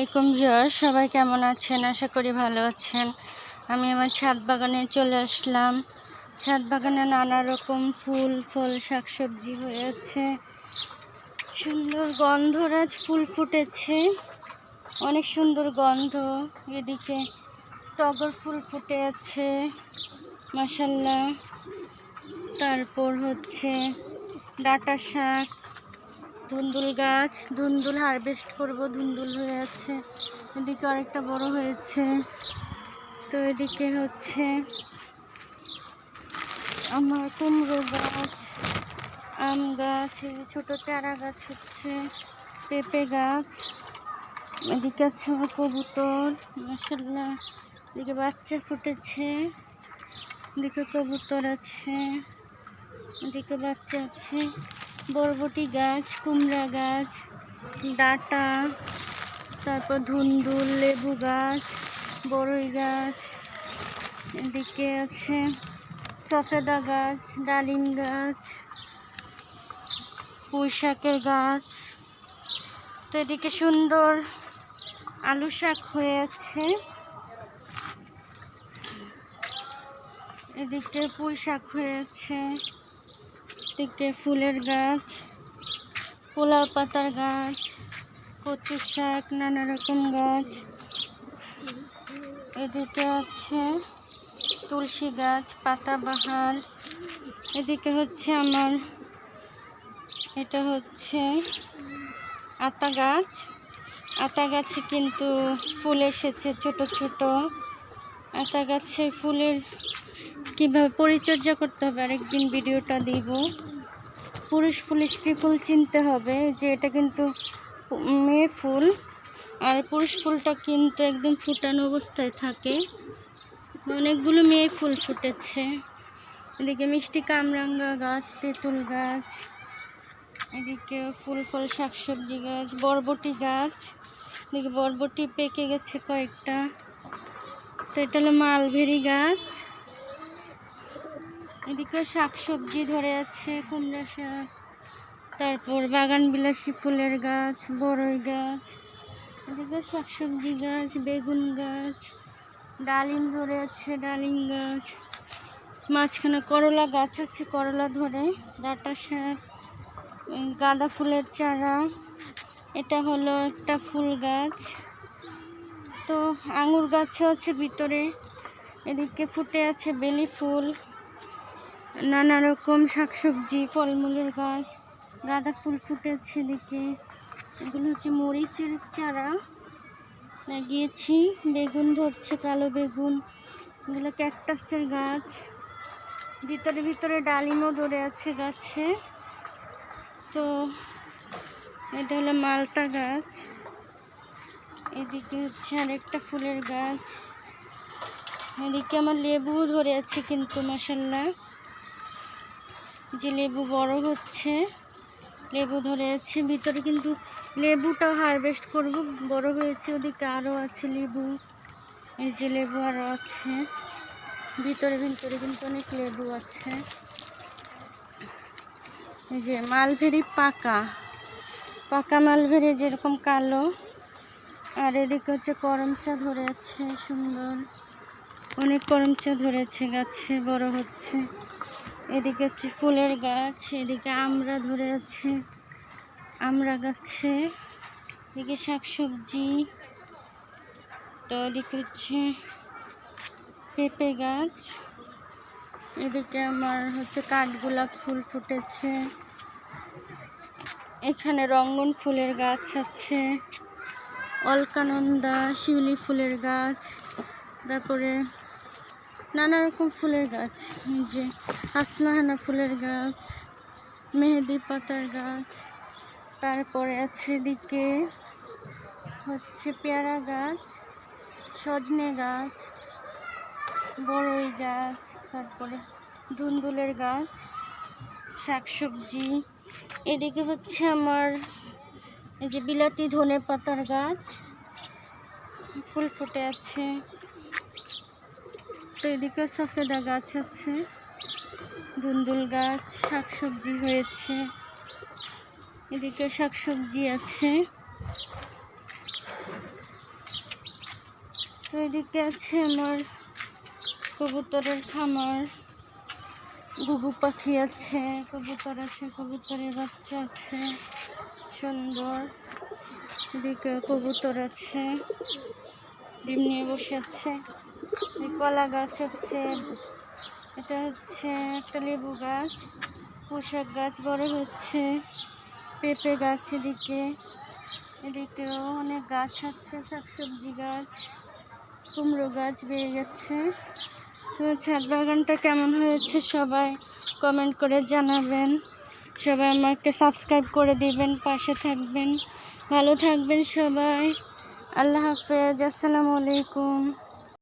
আলাইকুম ভিউয়ার্স, সবাই কেমন আছেন? আশা করি ভালো আছেন। আমি আমার ছাদ বাগানে চলে আসলাম। ছাদ বাগানে নানা রকম ফুল ফল শাকসবজি হয়েছে, সুন্দর গন্ধরাজ ফুল ফুটেছে, অনেক সুন্দর গন্ধ। এদিকে টগর ফুল ফুটে আছে মাশাআল্লাহ। তারপর হচ্ছে ডাঁটা শাক, ধুন্দুল গাছ, ধুন্দুল হারভেস্ট করব, ধুন্দুল হয়ে আছে। এদিকে আরেকটা বড় হয়েছে। তো এদিকে হচ্ছে আমার কুমড়ো গাছ, আম গাছ, ছোট চারা গাছ হচ্ছে, পেঁপে গাছ। এদিকে আছে আমার কবুতর মাশাআল্লাহ। এদিকে বাচ্চা ফুটেছে, এদিকে কবুতর আছে, এদিকে বাচ্চা আছে। বরবটি গাছ, কুমড়া গাছ, ডাঁটা, তারপর ধুন্দুল, লেবু গাছ, বড়ই গাছ, এদিকে আছে সফেদা গাছ, ডালিম গাছ, পুঁই শাকের গাছ। তো এদিকে সুন্দর আলু শাক হয়েছে, এদিকে পুঁই শাক হয়েছে, এদিকে ফুলের গাছ, পোলাও পাতার গাছ, কচু শাক, নানা রকম গাছ। এদিকে আছে তুলসী গাছ, পাতাবাহার। এদিকে হচ্ছে আমার এটা হচ্ছে আতা গাছ। আতা গাছে কিন্তু ফুল এসেছে ছোট ছোট। আতা গাছে ফুলের কীভাবে পরিচর্যা করতে হবে আরেকদিন ভিডিওটা দিব। পুরুষ ফুল স্ত্রী ফুল চিনতে হবে যে এটা কিন্তু মেয়ে ফুল, আর পুরুষ ফুলটা কিন্তু একদম ফুটানো অবস্থায় থাকে। অনেকগুলো মেয়ে ফুল ফুটেছে। এদিকে মিষ্টি কামরাঙ্গা গাছ, তেঁতুল গাছ, এদিকে ফুল ফল শাকসবজি গাছ, বরবটি গাছ। এদিকে বরবটি পেকে গেছে কয়েকটা। তো এটা হলো মালভেরি গাছ। এদিকে শাকসবজি ধরে আছে, কুমড়া শাক, তারপর বাগান বিলাসী ফুলের গাছ, বড়ই গাছ, এদিকে শাকসবজি গাছ, বেগুন গাছ, ডালিম ধরে আছে, ডালিম গাছ, মাঝখানে করলা গাছ আছে, করলা ধরে, ডাঁটা শাক, গাঁদা ফুলের চারা। এটা হলো একটা ফুল গাছ। তো আঙুর গাছও আছে ভিতরে। এদিকে ফুটে আছে বেলি ফুল, নানা রকম শাকসবজি, ফলমূলের গাছ, গাঁদা ফুল ফুটেছে। এদিকে এগুলো হচ্ছে মরিচের চারা লাগিয়েছি, বেগুন ধরছে, কালো বেগুন। এগুলো ক্যাকটাসের গাছ। ভিতরে ভিতরে ডালিমও ধরে আছে গাছে। তো এটা হলো মালটা গাছ। এদিকে হচ্ছে আরেকটা ফুলের গাছ। এদিকে আমার লেবু ধরে আছে কিন্তু মাশাআল্লাহ, যে লেবু বড় হচ্ছে, লেবু ধরে আছে ভিতরে, কিন্তু লেবুটাও হারভেস্ট করব, বড় হয়েছে। ওদিকে আরও আছে লেবু, এই যে লেবু আরও আছে ভিতরে ভিতরে, কিন্তু অনেক লেবু আছে। এই যে মালভেরি পাকা পাকা মালভেরি যেরকম কালো। আর এদিকে হচ্ছে করমচা ধরে আছে সুন্দর, অনেক করমচা ধরেছে গাছে, বড় হচ্ছে। এদিকে হচ্ছে ফুলের গাছ, এদিকে আমরা ধরে আছে, আমরা গাছে, এদিকে শাকসবজি। তো এদিকে হচ্ছে পেঁপে গাছ। এদিকে আমার হচ্ছে কাঠগোলাপ ফুল ফুটেছে। এখানে রঙ্গন ফুলের গাছ আছে, অলকানন্দা, শিউলি ফুলের গাছ, তারপরে নানা রকম ফুলের গাছ। এই যে হাসনাহানা ফুলের গাছ, মেহেদি পাতার গাছ। তারপরে আছে এদিকে হচ্ছে পেয়ারা গাছ, সজনে গাছ, বড়ই গাছ, তারপরে ধুন্দুলের গাছ, শাকসবজি। এদিকে হচ্ছে আমার এই যে বিলাতি ধনে পাতার গাছ, ফুল ফুটে আছে। তো এদিকে সফেদা গাছ আছে, ধুন্দুল গাছ, শাকসবজি হয়েছে। এদিকে শাকসবজি আছে, এদিকে আছে আমার কবুতরের খামার, ঘুঘু পাখি আছে, কবুতর আছে, কবুতরের বাচ্চা আছে সুন্দর। এদিকে কবুতর আছে, ডিম নিয়ে বসে আছে। এই কলা গাছ আছে, এটা হচ্ছে একটা লেবু গাছ, পোশাক গাছ বড় হচ্ছে, পেঁপে গাছ এদিকেও অনেক গাছ আছে, শাকসবজি গাছ, কুমড়ো গাছ বেয়ে গেছে। তো ছাদ বাগানটা কেমন হয়েছে সবাই কমেন্ট করে জানাবেন। সবাই আমাকে সাবস্ক্রাইব করে দিবেন, পাশে থাকবেন, ভালো থাকবেন সবাই। আল্লাহ হাফেজ, আসসালামু আলাইকুম।